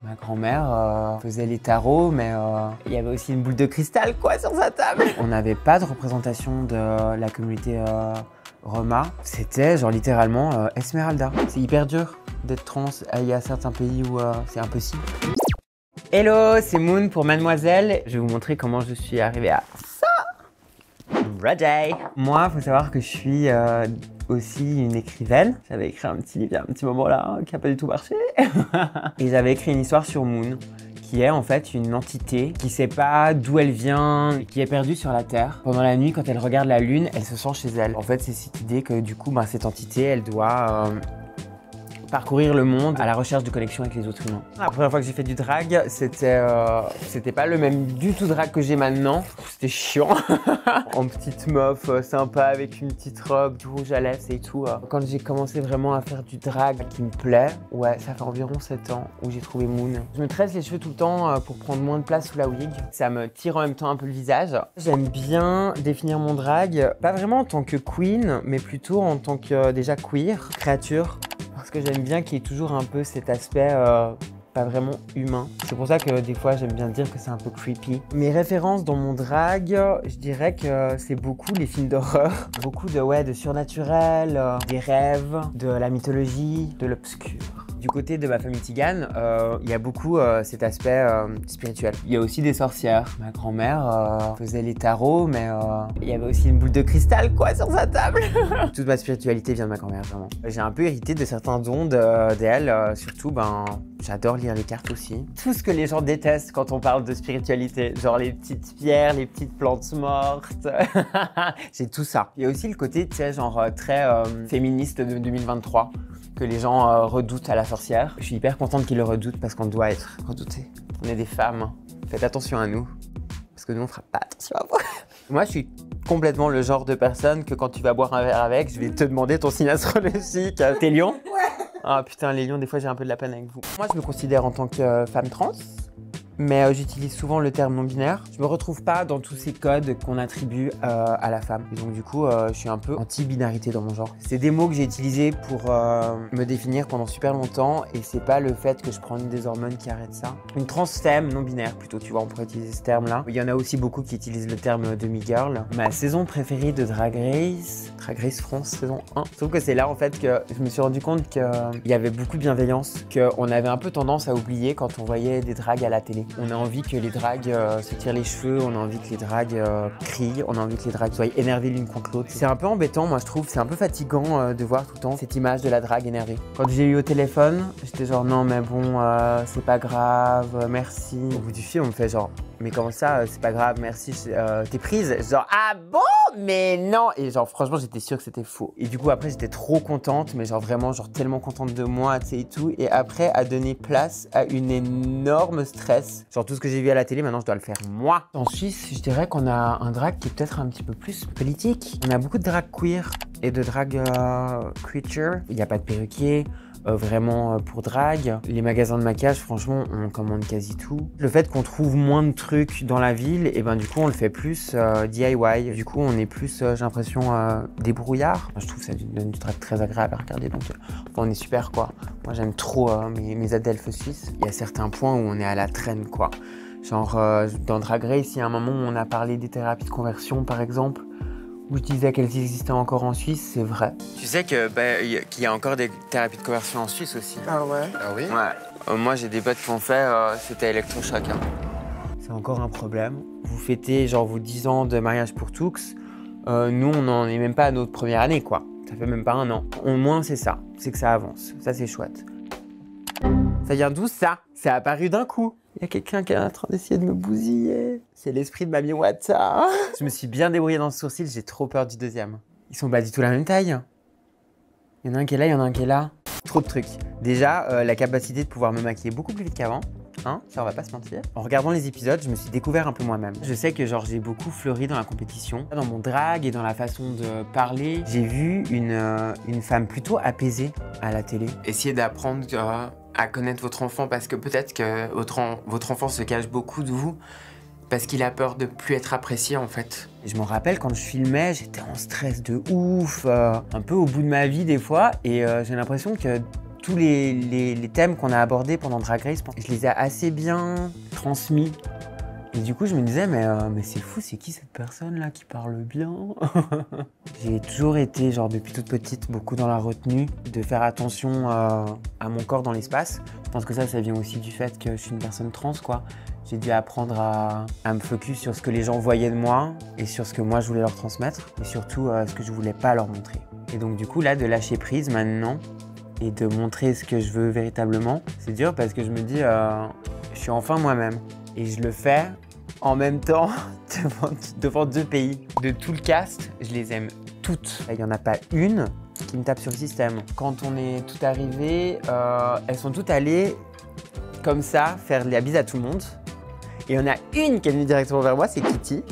Ma grand-mère faisait les tarots, mais il y avait aussi une boule de cristal quoi sur sa table. On n'avait pas de représentation de la communauté Roma. C'était genre littéralement Esmeralda. C'est hyper dur d'être trans. Il y a certains pays où c'est impossible. Hello, c'est Moon pour Mademoiselle. Je vais vous montrer comment je suis arrivée à ça. Ready. Moi, il faut savoir que je suis aussi une écrivaine. J'avais écrit un petit livre il y a un petit moment là qui n'a pas du tout marché. Et j'avais écrit une histoire sur Moon, qui est en fait une entité qui sait pas d'où elle vient, qui est perdue sur la Terre. Pendant la nuit, quand elle regarde la Lune, elle se sent chez elle. En fait, c'est cette idée que du coup, cette entité, elle doit parcourir le monde à la recherche de connexion avec les autres humains. La première fois que j'ai fait du drag, c'était pas le même du tout drag que j'ai maintenant. C'était chiant. En petite meuf sympa avec une petite robe, du rouge à lèvres et tout. Quand j'ai commencé vraiment à faire du drag qui me plaît, ouais, ça fait environ 7 ans où j'ai trouvé Moon. Je me tresse les cheveux tout le temps pour prendre moins de place sous la wig. Ça me tire en même temps un peu le visage. J'aime bien définir mon drag, pas vraiment en tant que queen, mais plutôt en tant que déjà queer, créature. Parce que j'aime bien qu'il y ait toujours un peu cet aspect pas vraiment humain. C'est pour ça que des fois j'aime bien dire que c'est un peu creepy. Mes références dans mon drag, je dirais que c'est beaucoup les films d'horreur. Beaucoup de surnaturel, des rêves, de la mythologie, de l'obscur. Du côté de ma famille tzigane, il y a beaucoup cet aspect spirituel. Il y a aussi des sorcières. Ma grand-mère faisait les tarots, mais il y avait aussi une boule de cristal quoi sur sa table. Toute ma spiritualité vient de ma grand-mère, vraiment. J'ai un peu hérité de certains dons d'elle, surtout j'adore lire les cartes aussi. Tout ce que les gens détestent quand on parle de spiritualité, genre les petites pierres, les petites plantes mortes. J'ai tout ça. Il y a aussi le côté, tu sais, genre très féministe de 2023. Que les gens redoutent à la sorcière. Je suis hyper contente qu'ils le redoutent parce qu'on doit être redoutés. On est des femmes, faites attention à nous, parce que nous on fera pas attention à vous. Moi je suis complètement le genre de personne que quand tu vas boire un verre avec, je vais te demander ton signe astrologique. T'es lion? Ouais. Ah putain, les lions, des fois j'ai un peu de la peine avec vous. Moi je me considère en tant que femme trans, mais j'utilise souvent le terme non-binaire. Je me retrouve pas dans tous ces codes qu'on attribue à la femme. Et donc du coup, je suis un peu anti-binarité dans mon genre. C'est des mots que j'ai utilisés pour me définir pendant super longtemps et c'est pas le fait que je prends des hormones qui arrêtent ça. Une trans femme non-binaire plutôt, tu vois, on pourrait utiliser ce terme-là. Il y en a aussi beaucoup qui utilisent le terme demi-girl. Ma saison préférée de Drag Race France saison 1. Je trouve que c'est là en fait que je me suis rendu compte qu'il y avait beaucoup de bienveillance, qu'on avait un peu tendance à oublier quand on voyait des drags à la télé. On a envie que les drags se tirent les cheveux, on a envie que les drags crient, on a envie que les drags soient énervés l'une contre l'autre. C'est un peu embêtant, moi je trouve, c'est un peu fatigant de voir tout le temps cette image de la drague énervée. Quand j'ai eu au téléphone, j'étais genre non mais bon, c'est pas grave, merci. Au bout du fil, on me fait genre mais comment ça, c'est pas grave, merci, t'es prise? Genre ah bon? Mais non! Et genre franchement j'étais sûre que c'était faux. Et du coup après j'étais trop contente, mais genre vraiment genre tellement contente de moi, tu sais et tout. Et après à donner place à une énorme stress. Genre tout ce que j'ai vu à la télé, maintenant je dois le faire moi. En Suisse, je dirais qu'on a un drag qui est peut-être un petit peu plus politique. On a beaucoup de drag queer et de drag creature. Il n'y a pas de perruquier. Vraiment pour drag. Les magasins de maquillage, franchement, on commande quasi tout. Le fait qu'on trouve moins de trucs dans la ville, et ben du coup, on le fait plus DIY. Du coup, on est plus, j'ai l'impression, débrouillard. Je trouve ça donne du drag très agréable à regarder, donc on est super, quoi. Moi, j'aime trop mes adelphes suisses. Il y a certains points où on est à la traîne, quoi. Genre, dans Drag Race, il y a un moment où on a parlé des thérapies de conversion, par exemple, où je disais qu'elles existaient encore en Suisse, c'est vrai. Tu sais que qu'il y a encore des thérapies de conversion en Suisse aussi. Ah ouais? Ah oui? Ouais. Moi, j'ai des potes qui ont fait, c'était électrochoc. Hein. C'est encore un problème. Vous fêtez genre vos 10 ans de mariage pour Toux. Nous, on n'en est même pas à notre première année, quoi. Ça fait même pas 1 an. Au moins, c'est ça. C'est que ça avance. Ça, c'est chouette. Ça vient d'où, ça? C'est apparu d'un coup. Il y a quelqu'un qui est en train d'essayer de me bousiller. C'est l'esprit de Mamie Wata. Je me suis bien débrouillé dans ce sourcil, j'ai trop peur du deuxième. Ils sont pas du tout la même taille. Il y en a un qui est là, il y en a un qui est là. Trop de trucs. Déjà, la capacité de pouvoir me maquiller beaucoup plus vite qu'avant. Hein, ça on va pas se mentir. En regardant les épisodes, je me suis découvert un peu moi-même. Je sais que genre j'ai beaucoup fleuri dans la compétition. Dans mon drag et dans la façon de parler, j'ai vu une femme plutôt apaisée à la télé. Essayez d'apprendre à connaître votre enfant parce que peut-être que votre enfant se cache beaucoup de vous parce qu'il a peur de plus être apprécié en fait. Et je me rappelle quand je filmais, j'étais en stress de ouf, un peu au bout de ma vie des fois et j'ai l'impression que tous les thèmes qu'on a abordés pendant Drag Race, je les ai assez bien transmis. Et du coup, je me disais, mais c'est fou, c'est qui cette personne-là qui parle bien? J'ai toujours été, genre depuis toute petite, beaucoup dans la retenue, de faire attention à mon corps dans l'espace. Je pense que ça vient aussi du fait que je suis une personne trans, quoi. J'ai dû apprendre à me focus sur ce que les gens voyaient de moi et sur ce que moi je voulais leur transmettre et surtout ce que je voulais pas leur montrer. Et donc du coup, là, de lâcher prise maintenant et de montrer ce que je veux véritablement, c'est dur parce que je me dis, je suis enfin moi-même et je le fais en même temps devant 2 pays. De tout le cast, je les aime toutes. Il n'y en a pas une qui me tape sur le système. Quand on est toutes arrivées, elles sont toutes allées comme ça, faire la bise à tout le monde. Et il y en a une qui est venue directement vers moi, c'est Kitty.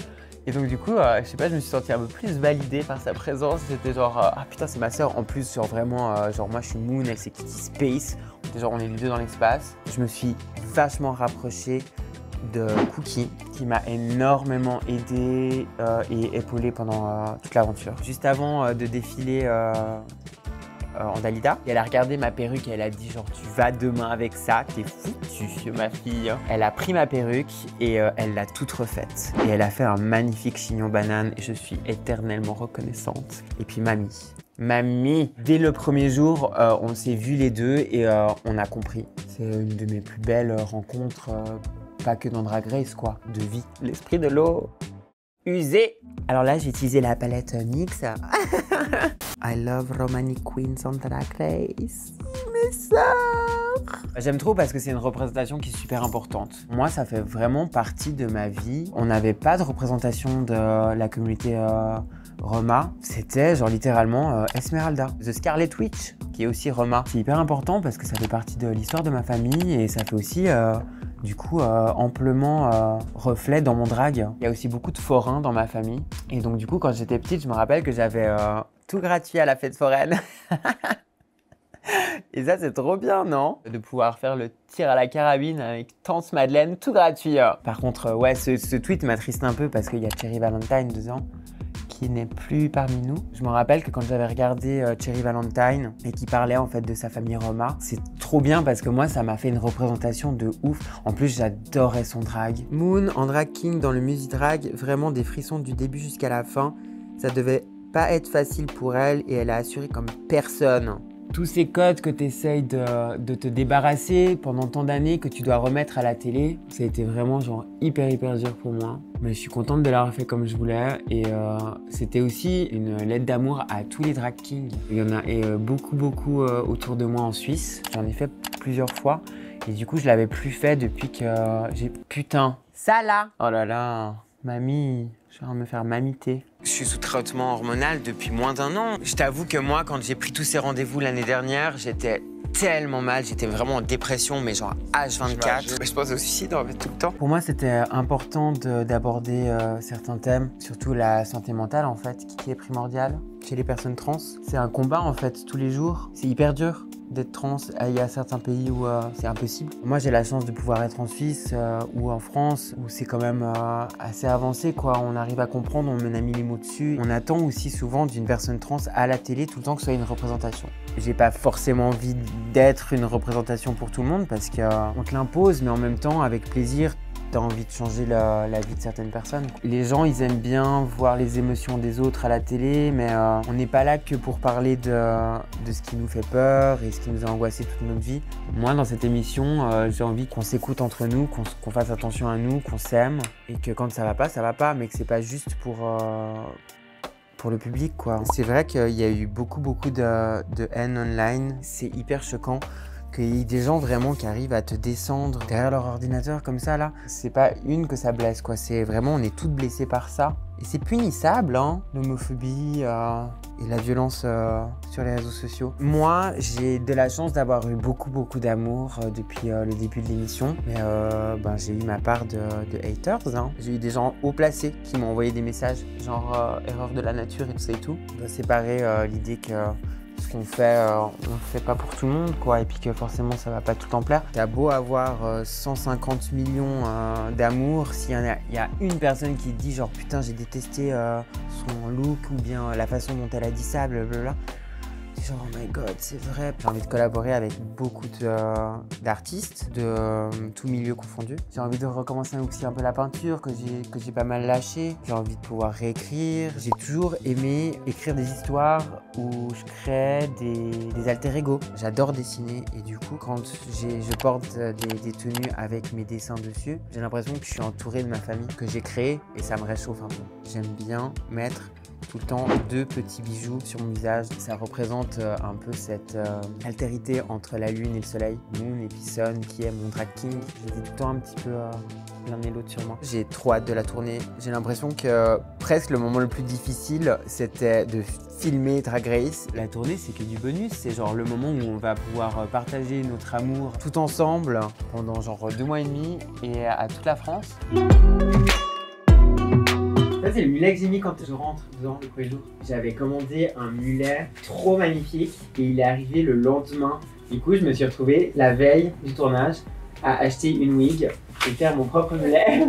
Et donc du coup, je sais pas, je me suis sentie un peu plus validée par sa présence. C'était genre, ah putain, c'est ma sœur. En plus, genre vraiment, genre moi je suis Moon, elle c'est Kitty Space. Genre on est les deux dans l'espace. Je me suis vachement rapprochée de Cookie, qui m'a énormément aidé et épaulé pendant toute l'aventure. Juste avant de défiler en Dalida, et elle a regardé ma perruque et elle a dit genre tu vas demain avec ça, t'es foutue ma fille. Elle a pris ma perruque et elle l'a toute refaite. Et elle a fait un magnifique chignon banane et je suis éternellement reconnaissante. Et puis Mamie, dès le premier jour, on s'est vus les deux et on a compris. C'est une de mes plus belles rencontres. Pas que dans Drag Race, quoi, de vie. L'esprit de l'eau usé. Alors là, j'ai utilisé la palette NYX. I love Romani Queens on Drag Race. Mes sœurs. J'aime trop parce que c'est une représentation qui est super importante. Moi, ça fait vraiment partie de ma vie. On n'avait pas de représentation de la communauté Roma. C'était genre littéralement Esmeralda, The Scarlet Witch, qui est aussi Roma. C'est hyper important parce que ça fait partie de l'histoire de ma famille et ça fait aussi du coup amplement reflet dans mon drag. Il y a aussi beaucoup de forains dans ma famille. Et donc du coup, quand j'étais petite, je me rappelle que j'avais tout gratuit à la fête foraine. Et ça, c'est trop bien, non? De pouvoir faire le tir à la carabine avec Tante Madeleine, tout gratuit. Par contre, ouais, ce tweet m'attriste un peu parce qu'il y a Cherry Valentine dedans, qui n'est plus parmi nous. Je me rappelle que quand j'avais regardé Cherry Valentine et qui parlait en fait de sa famille Roma, c'est trop bien parce que moi ça m'a fait une représentation de ouf. En plus j'adorais son drag. Moon en drag king dans le music drag, vraiment des frissons du début jusqu'à la fin. Ça devait pas être facile pour elle et elle a assuré comme personne. Tous ces codes que tu essayes de te débarrasser pendant tant d'années que tu dois remettre à la télé, ça a été vraiment genre hyper dur pour moi. Mais je suis contente de l'avoir fait comme je voulais et c'était aussi une lettre d'amour à tous les drag kings. Il y en a beaucoup autour de moi en Suisse. J'en ai fait plusieurs fois et du coup je l'avais plus fait depuis que j'ai... Putain, ça là! Oh là là, mamie, je vais me faire mamiter. Je suis sous traitement hormonal depuis moins d'1 an. Je t'avoue que moi, quand j'ai pris tous ces rendez-vous l'année dernière, j'étais tellement mal, j'étais vraiment en dépression, mais genre H24. Je pense au suicide en fait tout le temps. Pour moi, c'était important d'aborder certains thèmes, surtout la santé mentale en fait, qui est primordiale chez les personnes trans. C'est un combat en fait tous les jours. C'est hyper dur d'être trans. Il y a certains pays où c'est impossible. Moi, j'ai la chance de pouvoir être en Suisse ou en France, où c'est quand même assez avancé, quoi. On arrive à comprendre, on a mis les mots dessus. On attend aussi souvent d'une personne trans à la télé tout le temps que ce soit une représentation. J'ai pas forcément envie d'être une représentation pour tout le monde parce qu'on te l'impose, mais en même temps, avec plaisir, t'as envie de changer la vie de certaines personnes. Les gens, ils aiment bien voir les émotions des autres à la télé, mais on n'est pas là que pour parler de ce qui nous fait peur et ce qui nous a angoissé toute notre vie. Moi, dans cette émission, j'ai envie qu'on s'écoute entre nous, qu'on fasse attention à nous, qu'on s'aime, et que quand ça va pas, mais que c'est pas juste pour le public, quoi. C'est vrai qu'il y a eu beaucoup de haine online. C'est hyper choquant qu'il y ait des gens vraiment qui arrivent à te descendre derrière leur ordinateur comme ça là. C'est pas une que ça blesse, quoi. C'est vraiment, on est toutes blessées par ça. Et c'est punissable, hein, l'homophobie et la violence sur les réseaux sociaux. Moi, j'ai de la chance d'avoir eu beaucoup d'amour depuis le début de l'émission. Mais j'ai eu ma part de haters, hein. J'ai eu des gens haut placés qui m'ont envoyé des messages, genre erreur de la nature et tout ça et tout. On doit séparer l'idée que ce qu'on fait, on le fait pas pour tout le monde, quoi, et puis que forcément ça va pas tout le temps plaire. T'as beau avoir 150 millions d'amour, s'il y a une personne qui dit genre putain j'ai détesté son look ou bien la façon dont elle a dit ça, blablabla, genre oh my god, c'est vrai. J'ai envie de collaborer avec beaucoup d'artistes de tout milieu confondu. J'ai envie de recommencer aussi un peu la peinture que j'ai pas mal lâché. J'ai envie de pouvoir réécrire. J'ai toujours aimé écrire des histoires où je crée des alter ego. J'adore dessiner et du coup quand je porte des tenues avec mes dessins dessus, j'ai l'impression que je suis entouré de ma famille que j'ai créée et ça me réchauffe un peu. J'aime bien mettre tout le temps 2 petits bijoux sur mon visage. Ça représente un peu cette altérité entre la lune et le soleil. Moon et puis Sun qui est mon drag king. Je les ai tout le temps un petit peu l'un et l'autre sur moi. J'ai trop hâte de la tournée. J'ai l'impression que presque le moment le plus difficile, c'était de filmer Drag Race. La tournée, c'est que du bonus. C'est genre le moment où on va pouvoir partager notre amour tout ensemble pendant genre 2 mois et demi et à toute la France. Ça, c'est le mulet que j'ai mis quand je rentre dans le premier jour. J'avais commandé un mulet trop magnifique et il est arrivé le lendemain. Du coup, je me suis retrouvé la veille du tournage à acheter une wig et faire mon propre mulet.